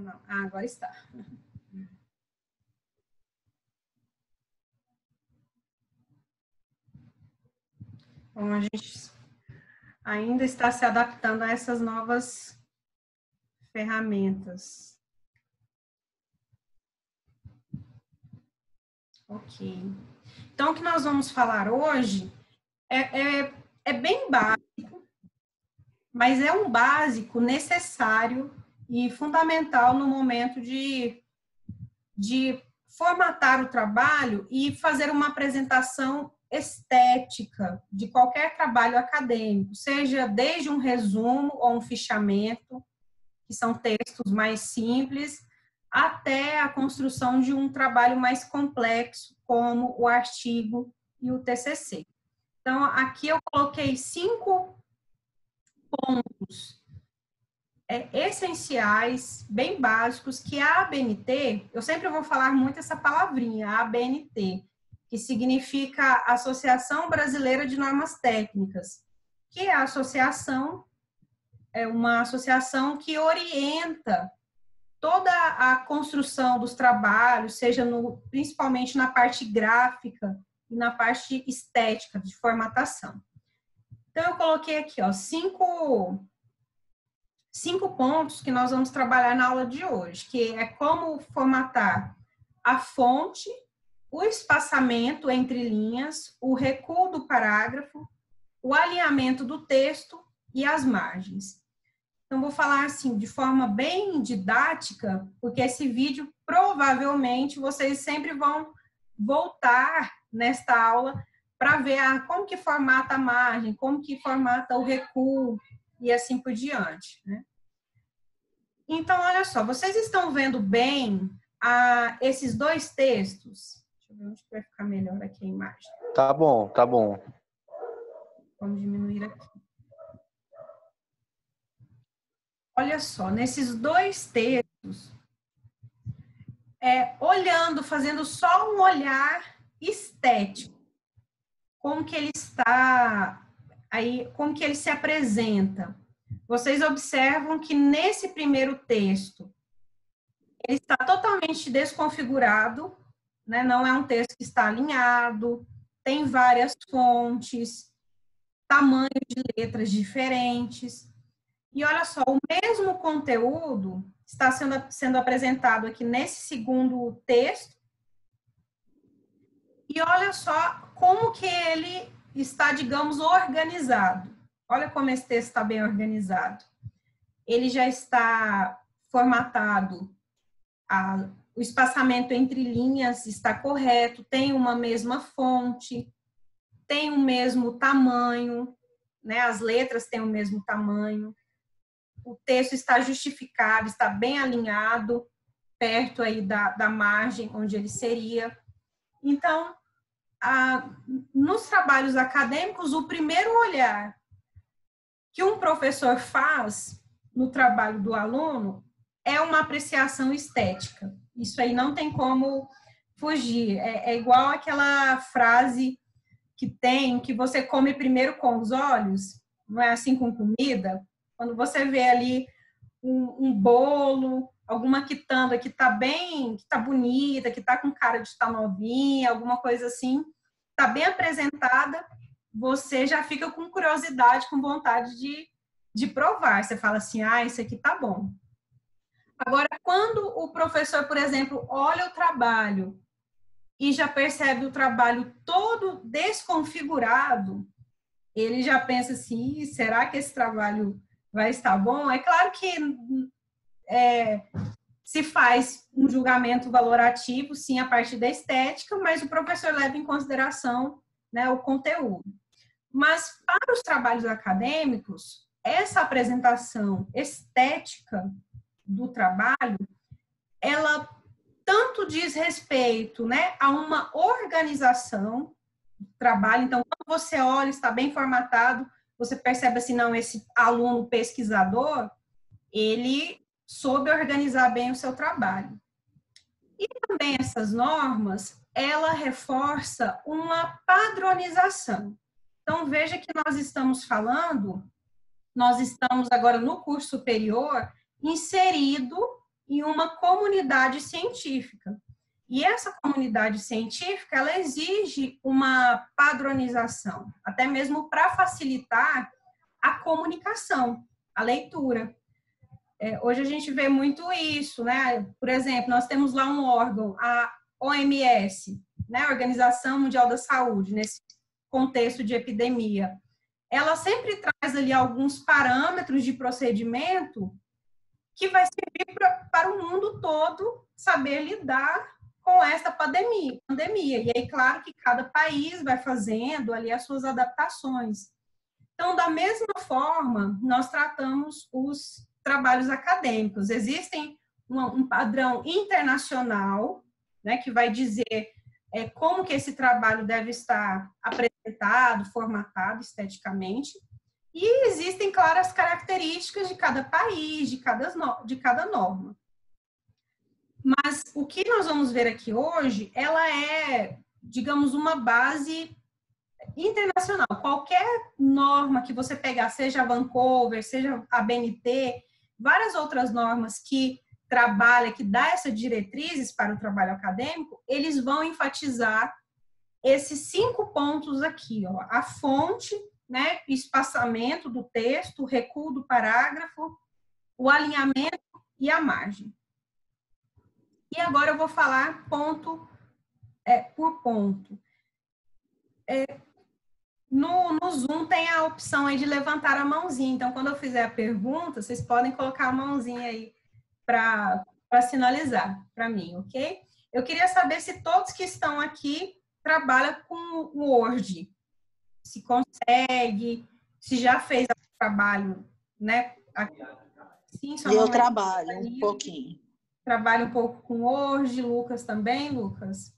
não. Ah, agora está. Bom, a gente ainda está se adaptando a essas novas ferramentas. Ok. Então, o que nós vamos falar hoje é bem básico, mas é um básico necessário e fundamental no momento de formatar o trabalho e fazer uma apresentação estética de qualquer trabalho acadêmico, seja desde um resumo ou um fichamento, que são textos mais simples, até a construção de um trabalho mais complexo, como o artigo e o TCC. Então, aqui eu coloquei 5 pontos essenciais, bem básicos, que a ABNT, eu sempre vou falar muito essa palavrinha, ABNT, que significa Associação Brasileira de Normas Técnicas, que é a associação, é uma associação que orienta toda a construção dos trabalhos, seja principalmente na parte gráfica e na parte estética de formatação. Então, eu coloquei aqui, ó, 5 pontos que nós vamos trabalhar na aula de hoje, que é como formatar a fonte, o espaçamento entre linhas, o recuo do parágrafo, o alinhamento do texto e as margens. Então, vou falar assim, de forma bem didática, porque esse vídeo, provavelmente, vocês sempre vão voltar nesta aula para ver como que formata a margem, como que formata o recuo e assim por diante, né? Então, olha só, vocês estão vendo bem esses 2 textos? Deixa eu ver onde vai ficar melhor aqui a imagem. Tá bom, tá bom. Vamos diminuir aqui. Olha só, nesses 2 textos, olhando, fazendo só um olhar estético, como que ele está, aí, como que ele se apresenta. Vocês observam que nesse primeiro texto, ele está totalmente desconfigurado, né? Não é um texto que está alinhado, tem várias fontes, tamanho de letras diferentes. E olha só, o mesmo conteúdo está sendo apresentado aqui nesse segundo texto. E olha só como que ele está, digamos, organizado. Olha como esse texto está bem organizado. Ele já está formatado, o espaçamento entre linhas está correto, tem uma mesma fonte, tem o mesmo tamanho, né? As letras têm o mesmo tamanho. O texto está justificado, está bem alinhado, perto aí da margem onde ele seria. Então, nos trabalhos acadêmicos, o primeiro olhar que um professor faz no trabalho do aluno é uma apreciação estética. Isso aí não tem como fugir. É igual aquela frase que você come primeiro com os olhos, não é assim com comida? Quando você vê ali um bolo, alguma quitanda que está bem, que está bonita, que está com cara de estar novinha, alguma coisa assim, está bem apresentada, você já fica com curiosidade, com vontade de provar. Você fala assim, isso aqui tá bom. Agora, quando o professor, por exemplo, olha o trabalho e já percebe o trabalho todo desconfigurado, ele já pensa assim, será que esse trabalho vai estar bom? É claro que se faz um julgamento valorativo, sim, a partir da estética, mas o professor leva em consideração, né, o conteúdo. Mas para os trabalhos acadêmicos, essa apresentação estética do trabalho, ela tanto diz respeito, né, a uma organização do trabalho. Então, quando você olha, está bem formatado, você percebe assim, não, esse aluno pesquisador, ele soube organizar bem o seu trabalho. E também essas normas, ela reforça uma padronização. Então, veja que nós estamos falando, nós estamos agora no curso superior, inserido em uma comunidade científica. E essa comunidade científica, ela exige uma padronização, até mesmo para facilitar a comunicação, a leitura. Hoje a gente vê muito isso, né? Por exemplo, nós temos lá um órgão, a OMS, né? Organização Mundial da Saúde, nesse contexto de epidemia. Ela sempre traz ali alguns parâmetros de procedimento que vai servir para o mundo todo saber lidar com essa pandemia. E aí, claro que cada país vai fazendo ali as suas adaptações. Então, da mesma forma, nós tratamos os trabalhos acadêmicos. Existem um padrão internacional, né, que vai dizer como que esse trabalho deve estar apresentado, formatado esteticamente, e existem claras características de cada país, de cada norma. Mas o que nós vamos ver aqui hoje, ela é, digamos, uma base internacional. Qualquer norma que você pegar, seja a Vancouver, seja a BNT, várias outras normas que trabalham, que dá essas diretrizes para o trabalho acadêmico, eles vão enfatizar esses 5 pontos aqui, ó. A fonte, né, espaçamento do texto, o recuo do parágrafo, o alinhamento e a margem. E agora eu vou falar ponto por ponto. No Zoom tem a opção aí de levantar a mãozinha. Então, quando eu fizer a pergunta, vocês podem colocar a mãozinha aí para sinalizar para mim, ok? Eu queria saber se todos que estão aqui trabalham com o Word. Se consegue, se já fez o trabalho, né? Sim, sua Eu mão trabalho um pouquinho. Trabalha um pouco com Word, Lucas também, Lucas?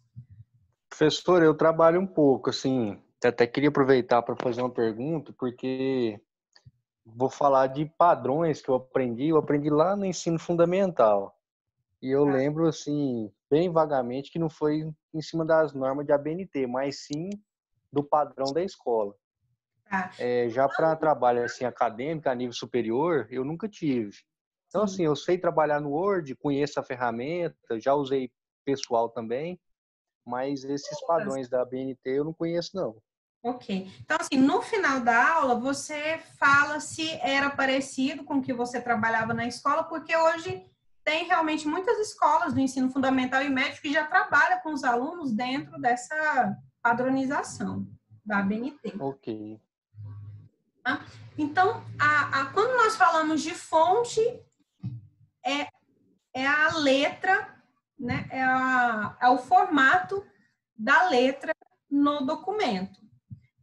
Professor, eu trabalho um pouco, assim, até queria aproveitar para fazer uma pergunta, porque vou falar de padrões que eu aprendi lá no ensino fundamental. E eu lembro, assim, bem vagamente que não foi em cima das normas de ABNT, mas sim do padrão da escola. Já para trabalho assim, acadêmico, a nível superior, eu nunca tive. Então, assim, eu sei trabalhar no Word, conheço a ferramenta, já usei pessoal também, mas esses padrões da ABNT eu não conheço, não. Ok. Então, assim, no final da aula, você fala se era parecido com o que você trabalhava na escola, porque hoje tem realmente muitas escolas do ensino fundamental e médio que já trabalham com os alunos dentro dessa padronização da ABNT. Ok. Tá? Então, quando nós falamos de fonte, é a letra, né? É o formato da letra no documento.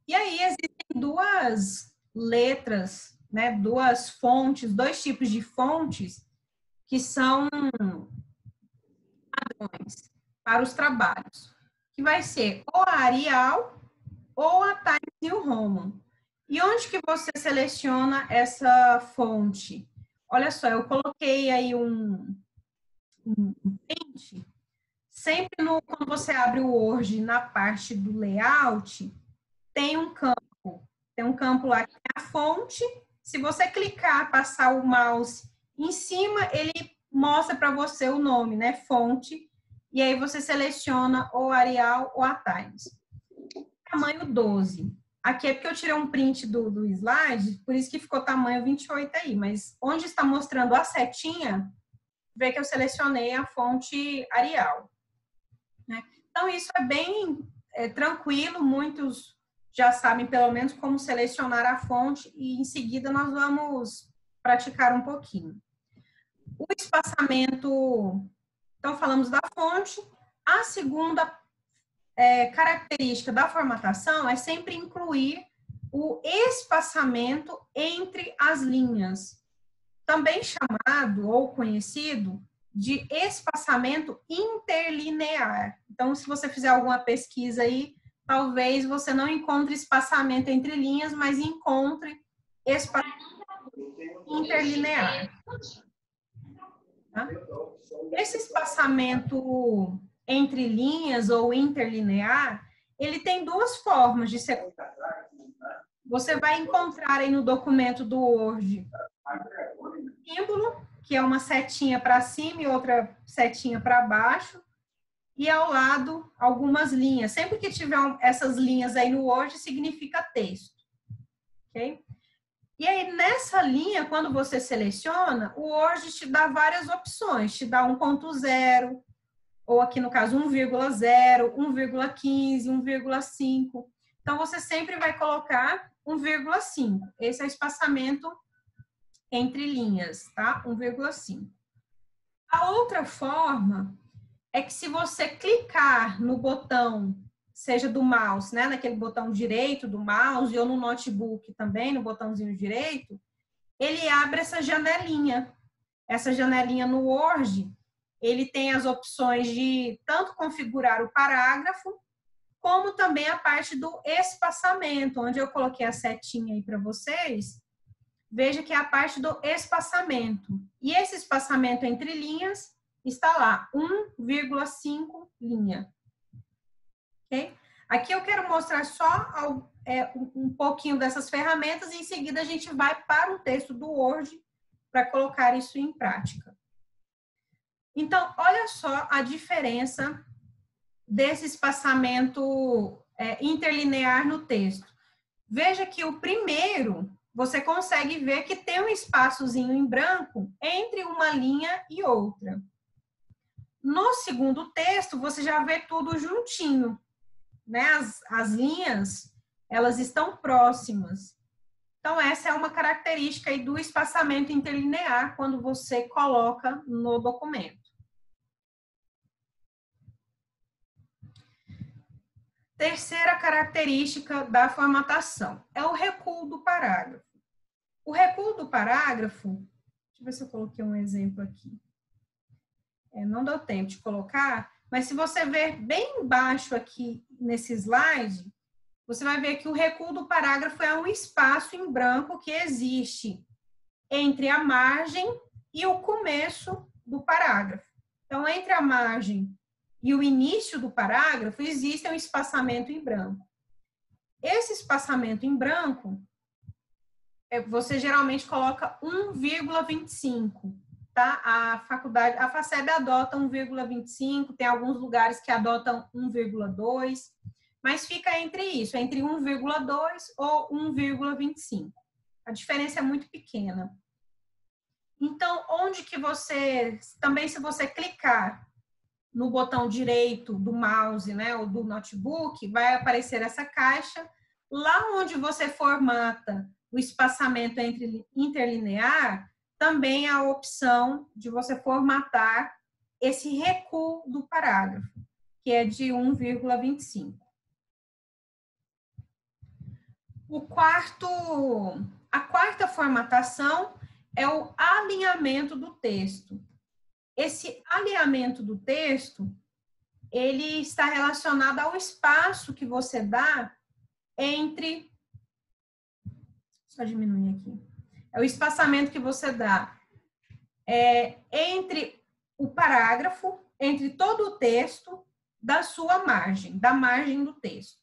E aí existem duas letras, né? Duas fontes, dois tipos de fontes que são padrões para os trabalhos, que vai ser ou a Arial ou a Times New Roman. E onde que você seleciona essa fonte? Olha só, eu coloquei aí um print. Sempre quando você abre o Word, na parte do layout, tem um campo lá que é a fonte. Se você clicar, passar o mouse em cima, ele mostra para você o nome, né? Fonte. E aí você seleciona ou Arial ou a Times. Tamanho 12. Aqui é porque eu tirei um print do slide, por isso que ficou tamanho 28 aí. Mas onde está mostrando a setinha, vê que eu selecionei a fonte Arial. Né? Então, isso é bem tranquilo, muitos já sabem pelo menos como selecionar a fonte e em seguida nós vamos praticar um pouquinho. O espaçamento, então falamos da fonte. A segunda característica da formatação é sempre incluir o espaçamento entre as linhas, também chamado ou conhecido de espaçamento interlinear. Então, se você fizer alguma pesquisa aí, talvez você não encontre espaçamento entre linhas, mas encontre espaçamento interlinear. Tá? Esse espaçamento entre linhas ou interlinear, ele tem duas formas de ser. Você vai encontrar aí no documento do Word símbolo, que é uma setinha para cima e outra setinha para baixo, e ao lado algumas linhas. Sempre que tiver essas linhas aí no Word, significa texto, ok? E aí, nessa linha, quando você seleciona, o Word te dá várias opções, te dá 1.0, ou aqui no caso 1,0, 1,15, 1,5. Então, você sempre vai colocar 1,5. Esse é o espaçamento entre linhas, tá? 1,5. A outra forma é que se você clicar no botão, seja do mouse, né, naquele botão direito do mouse, ou no notebook também, no botãozinho direito, ele abre essa janelinha. Essa janelinha no Word, ele tem as opções de tanto configurar o parágrafo, como também a parte do espaçamento, onde eu coloquei a setinha aí para vocês. Veja que é a parte do espaçamento. E esse espaçamento entre linhas está lá, 1,5 linha. Okay? Aqui eu quero mostrar só um pouquinho dessas ferramentas e em seguida a gente vai para o texto do Word para colocar isso em prática. Então, olha só a diferença desse espaçamento interlinear no texto. Veja que o primeiro, você consegue ver que tem um espaçozinho em branco entre uma linha e outra. No segundo texto, você já vê tudo juntinho, né? As linhas, elas estão próximas. Então, essa é uma característica aí do espaçamento interlinear quando você coloca no documento. Terceira característica da formatação é o recuo do parágrafo. O recuo do parágrafo, deixa eu ver se eu coloquei um exemplo aqui. Não deu tempo de colocar, mas se você ver bem embaixo aqui nesse slide, você vai ver que o recuo do parágrafo é um espaço em branco que existe entre a margem e o começo do parágrafo. Então, entre a margem e o início do parágrafo, existe um espaçamento em branco. Esse espaçamento em branco, você geralmente coloca 1,25, tá? A FACEB adota 1,25, tem alguns lugares que adotam 1,2, mas fica entre isso, entre 1,2 ou 1,25. A diferença é muito pequena. Então, onde que também se você clicar no botão direito do mouse, né, ou do notebook, vai aparecer essa caixa. Lá onde você formata o espaçamento interlinear, também há a opção de você formatar esse recuo do parágrafo, que é de 1,25. A quarta formatação é o alinhamento do texto. Esse alinhamento do texto, ele está relacionado ao espaço que você dá entre... Só diminuir aqui. É o espaçamento que você dá entre o parágrafo, entre todo o texto, da sua margem, da margem do texto.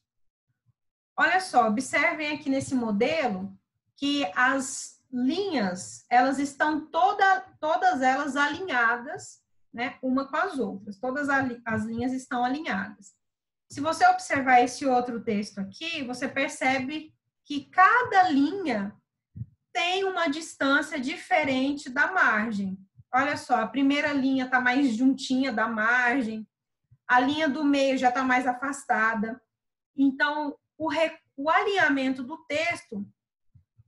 Olha só, observem aqui nesse modelo que as linhas, elas estão todas elas alinhadas, né, uma com as outras. Todas as linhas estão alinhadas. Se você observar esse outro texto aqui, você percebe que cada linha tem uma distância diferente da margem. Olha só, a primeira linha está mais juntinha da margem, a linha do meio já está mais afastada. Então, o alinhamento do texto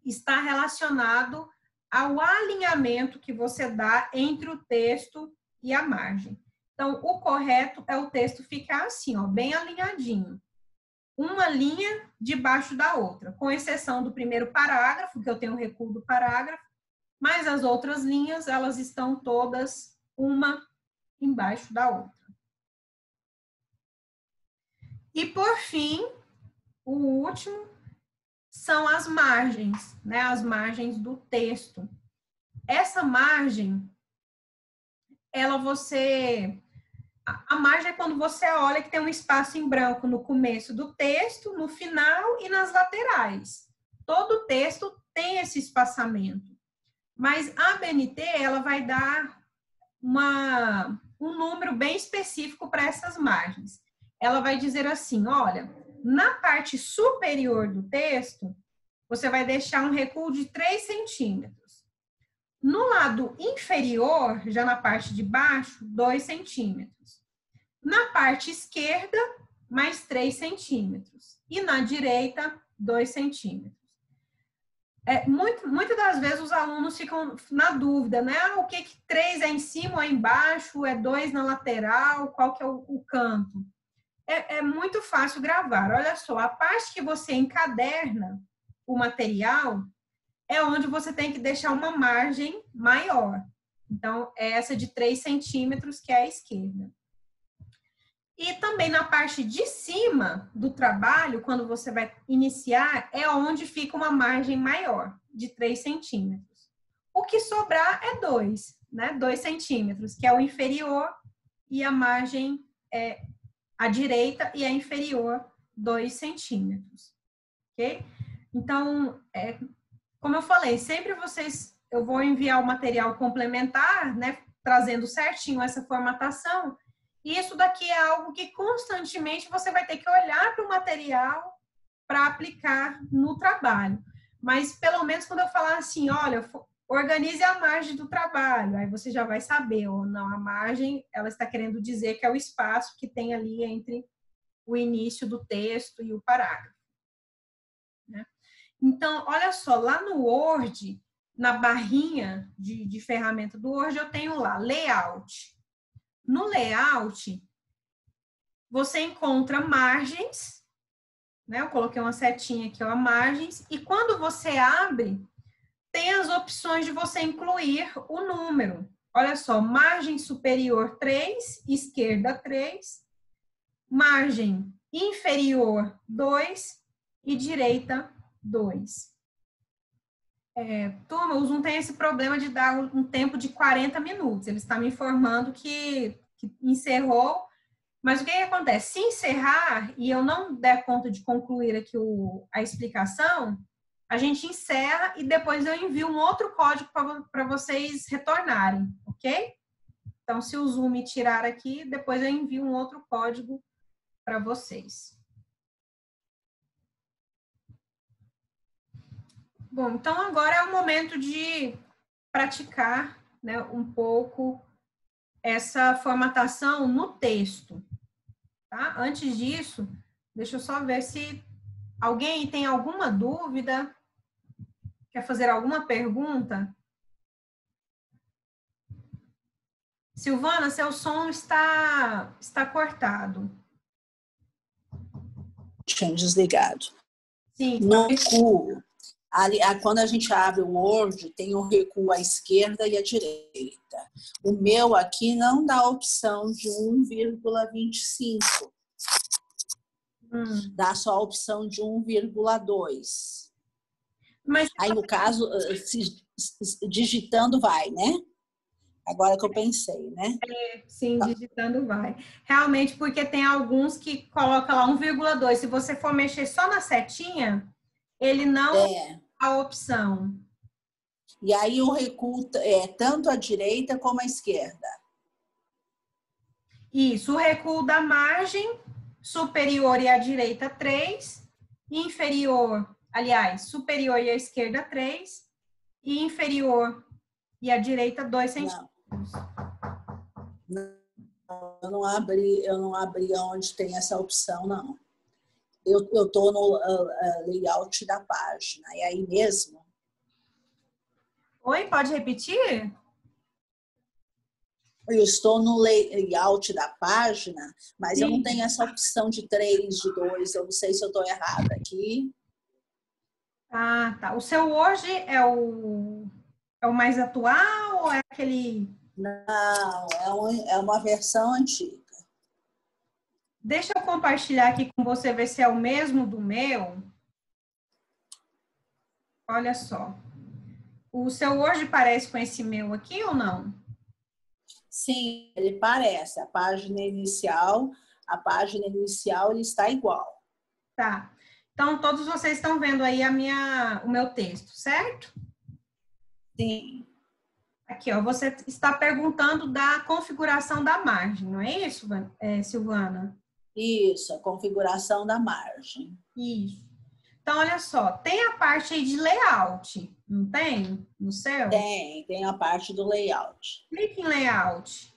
está relacionado ao alinhamento que você dá entre o texto e a margem. Então, o correto é o texto ficar assim, ó, bem alinhadinho. Uma linha debaixo da outra, com exceção do primeiro parágrafo, que eu tenho o recuo do parágrafo, mas as outras linhas, elas estão todas uma embaixo da outra. E, por fim, o último são as margens, né? As margens do texto. Essa margem, a margem é quando você olha que tem um espaço em branco no começo do texto, no final e nas laterais. Todo texto tem esse espaçamento. Mas a ABNT, ela vai dar um número bem específico para essas margens. Ela vai dizer assim, olha, na parte superior do texto, você vai deixar um recuo de 3 centímetros. No lado inferior, já na parte de baixo, 2 centímetros. Na parte esquerda, mais 3 centímetros. E na direita, 2 centímetros. Muitas das vezes os alunos ficam na dúvida, né? O que 3 é em cima ou é embaixo? É 2 na lateral? Qual que é o canto? É muito fácil gravar. Olha só, a parte que você encaderna o material é onde você tem que deixar uma margem maior. Então, é essa de 3 centímetros, que é a esquerda. E também na parte de cima do trabalho, quando você vai iniciar, é onde fica uma margem maior, de 3 centímetros. O que sobrar é 2, né? 2 centímetros, que é o inferior, e a margem é a direita e a inferior, 2 centímetros. Ok? Então, como eu falei, sempre eu vou enviar o material complementar, né? Trazendo certinho essa formatação. E isso daqui é algo que constantemente você vai ter que olhar para o material para aplicar no trabalho. Mas, pelo menos, quando eu falar assim, olha, organize a margem do trabalho, aí você já vai saber, ou não, a margem, ela está querendo dizer que é o espaço que tem ali entre o início do texto e o parágrafo. Né? Então, olha só, lá no Word, na barrinha de ferramenta do Word, eu tenho lá, layout. No layout, você encontra margens, né? Eu coloquei uma setinha aqui, ó, margens, e quando você abre, tem as opções de você incluir o número. Olha só, margem superior 3, esquerda 3, margem inferior 2 e direita 2. Turma, o Zoom tem esse problema de dar um tempo de 40 minutos. Ele está me informando que encerrou. Mas o que acontece? Se encerrar e eu não der conta de concluir aqui a explicação, a gente encerra e depois eu envio um outro código para vocês retornarem, ok? Então, se o Zoom me tirar aqui, depois eu envio um outro código para vocês. Bom, então agora é o momento de praticar, né, um pouco essa formatação no texto. Tá? Antes disso, deixa eu só ver se alguém tem alguma dúvida, quer fazer alguma pergunta? Silvana, seu som está cortado. Tinha desligado. Sim. No recuo, quando a gente abre o Word, tem o recuo à esquerda e à direita. O meu aqui não dá a opção de 1,25. Dá só a opção de 1,2. Mas aí, no caso, digitando vai, né? Agora que eu pensei, né? Sim, digitando vai. Realmente, porque tem alguns que colocam lá 1,2. Se você for mexer só na setinha, ele não dá a opção. E aí o recuo é tanto à direita como à esquerda. Isso, o recuo da margem superior e à direita 3, inferior, aliás, superior e à esquerda 3, e inferior e à direita 2 centímetros. Não, eu não abri onde tem essa opção, não. Eu estou no layout da página, e aí mesmo. Oi, pode repetir? Eu estou no layout da página, mas Sim. eu não tenho essa opção de 3, de 2, eu não sei se eu estou errada aqui. Ah, tá. O seu hoje é o mais atual ou é aquele... Não, é uma versão antiga. Deixa eu compartilhar aqui com você, ver se é o mesmo do meu. Olha só. O seu hoje parece com esse meu aqui ou não? Sim, ele parece. A página inicial ele está igual. Tá. Então, todos vocês estão vendo aí o meu texto, certo? Sim. Aqui, ó, você está perguntando da configuração da margem, não é isso, Silvana? Isso, a configuração da margem. Isso. Então, olha só, tem a parte aí de layout, não tem? No céu? Tem a parte do layout. Clique em layout.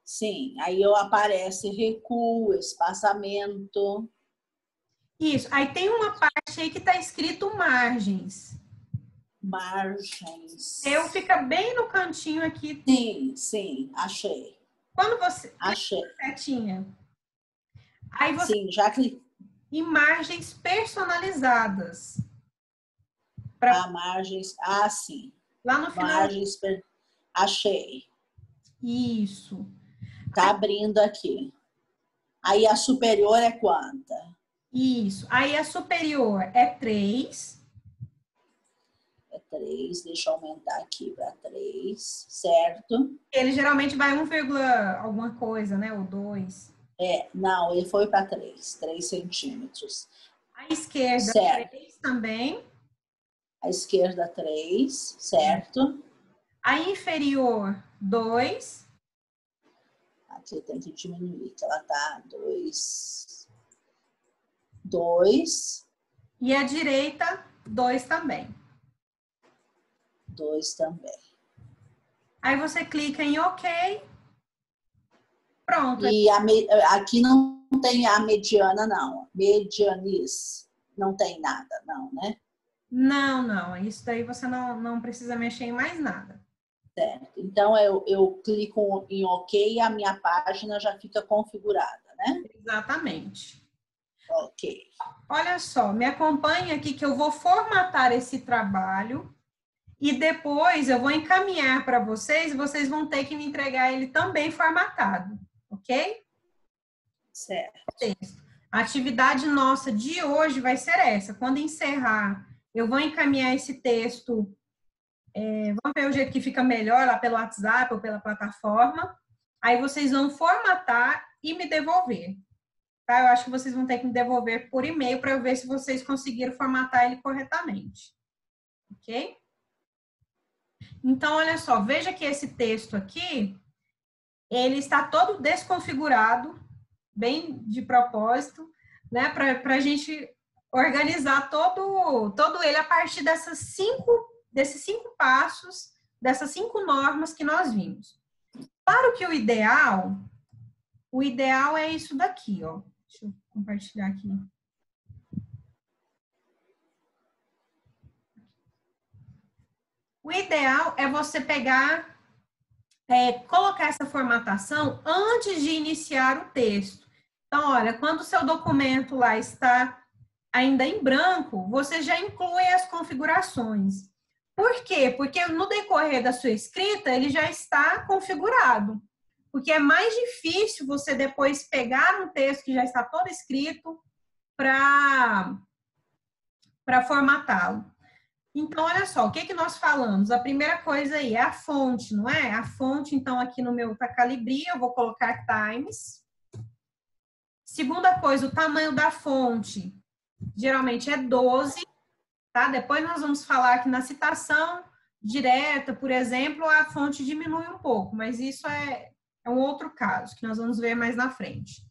Sim, aí aparece recuo, espaçamento. Isso, aí tem uma parte aí que está escrito margens. Margens. Eu fica bem no cantinho aqui. Sim, achei. Quando você... Achei. Setinha. Aí você... Sim, já cliquei. Imagens personalizadas. Margens, sim. Lá no final. Margens, achei. Isso. Tá abrindo aqui. Aí a superior é quanta? Isso. Aí a superior é 3. É 3, deixa eu aumentar aqui para 3, certo? Ele geralmente vai 1, alguma coisa, né? Ou 2. Não, ele foi para 3 centímetros. A esquerda, certo. 3 também. A esquerda, 3, certo? A inferior, 2. Aqui tem que diminuir, que ela tá 2. E a direita, 2 também. 2 também. Aí você clica em OK. Pronto. E aqui não tem a mediana, não. Medianis. Não tem nada, não, né? Não. Isso daí você não precisa mexer em mais nada. Certo. Então, eu clico em OK e a minha página já fica configurada, né? Exatamente. Ok. Olha só, me acompanhe aqui que eu vou formatar esse trabalho e depois eu vou encaminhar para vocês e vocês vão ter que me entregar ele também formatado, ok? Certo. A atividade nossa de hoje vai ser essa. Quando encerrar, eu vou encaminhar esse texto. Vamos ver o jeito que fica melhor lá pelo WhatsApp ou pela plataforma. Aí vocês vão formatar e me devolver. Tá? Eu acho que vocês vão ter que me devolver por e-mail para eu ver se vocês conseguiram formatar ele corretamente. Ok? Então, olha só, veja que esse texto aqui, ele está todo desconfigurado, bem de propósito, né? Para a gente organizar todo ele a partir desses 5 passos, dessas 5 normas que nós vimos. Claro que o ideal é isso daqui, ó. Deixa eu compartilhar aqui. O ideal é você pegar, colocar essa formatação antes de iniciar o texto. Então, olha, quando o seu documento lá está ainda em branco, você já inclui as configurações. Por quê? Porque no decorrer da sua escrita, ele já está configurado. Porque é mais difícil você depois pegar um texto que já está todo escrito para formatá-lo. Então, olha só, o que nós falamos? A primeira coisa aí é a fonte, não é? A fonte, então, aqui no meu tá Calibri, eu vou colocar Times. Segunda coisa, o tamanho da fonte, geralmente é 12, tá? Depois nós vamos falar que na citação direta, por exemplo, a fonte diminui um pouco, mas isso é um outro caso, que nós vamos ver mais na frente.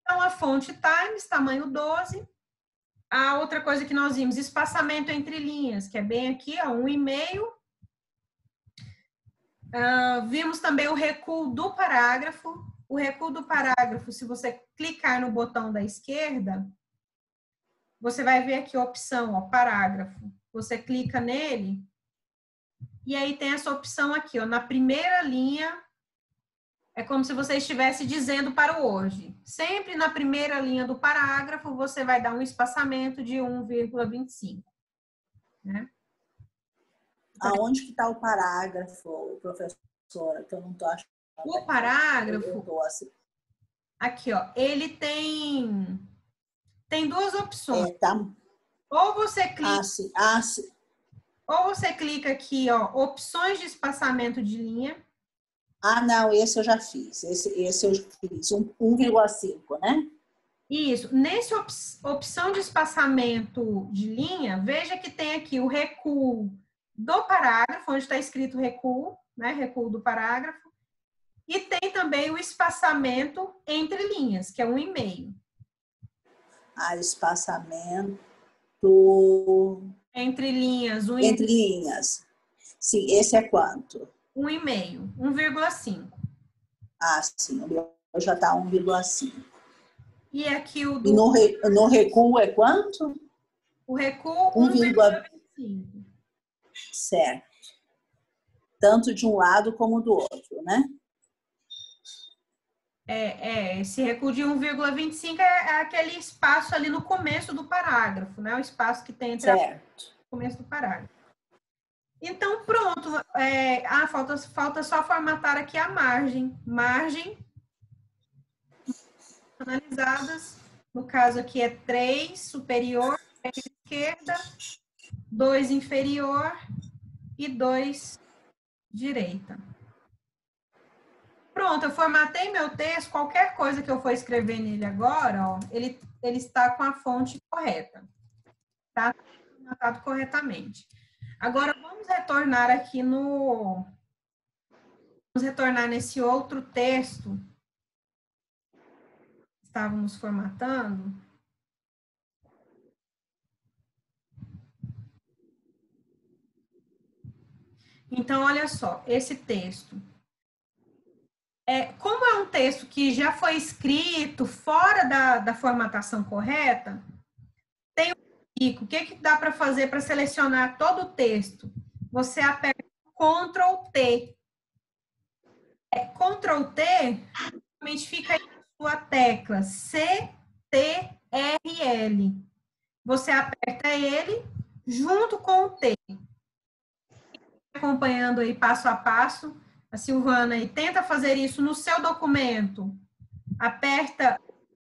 Então, a fonte Times, tamanho 12. A outra coisa que nós vimos, espaçamento entre linhas, que é bem aqui, ó, 1,5. Vimos também o recuo do parágrafo. O recuo do parágrafo, se você clicar no botão da esquerda, você vai ver aqui a opção, ó, parágrafo. Você clica nele, e aí tem essa opção aqui, ó, na primeira linha, é como se você estivesse dizendo para o Word. Sempre na primeira linha do parágrafo, você vai dar um espaçamento de 1,25. Né? Aonde que está o parágrafo, professora? Que eu não estou achando. O parágrafo, aqui, ó, ele tem 2 opções. Tá. Ou você clica... sim. Ou você clica aqui, ó, opções de espaçamento de linha. Não, esse eu já fiz. Esse eu fiz, 1,5, né? Isso. Nesse opção de espaçamento de linha, veja que tem aqui o recuo do parágrafo, onde está escrito recuo, né? Recuo do parágrafo. E tem também o espaçamento entre linhas, que é 1,5. Espaçamento entre linhas, entre linhas. Sim, esse é quanto? 1,5, 1,5. Sim, o meu já está 1,5. E aqui o do... E no recuo é quanto? O recuo, 1,25. Certo. Tanto de um lado como do outro, né? Esse recuo de 1,25 é aquele espaço ali no começo do parágrafo, né? O espaço que tem entre o começo do parágrafo. Então, pronto. Falta só formatar aqui a margem. Margem analisadas. No caso aqui é 3 superior, 3 esquerda, 2 inferior e 2 direita. Pronto, eu formatei meu texto. Qualquer coisa que eu for escrever nele agora, ó, ele está com a fonte correta. Está formatado corretamente. Agora, vamos retornar aqui no... Vamos retornar nesse outro texto que estávamos formatando. Então, olha só, esse texto. Como é um texto que já foi escrito fora da formatação correta, tem um... O que dá para fazer para selecionar todo o texto? Você aperta Ctrl+T. Ctrl+T, realmente fica aí na sua tecla CTRL. Você aperta ele junto com o T. Acompanhando aí passo a passo, a Silvana aí tenta fazer isso no seu documento. Aperta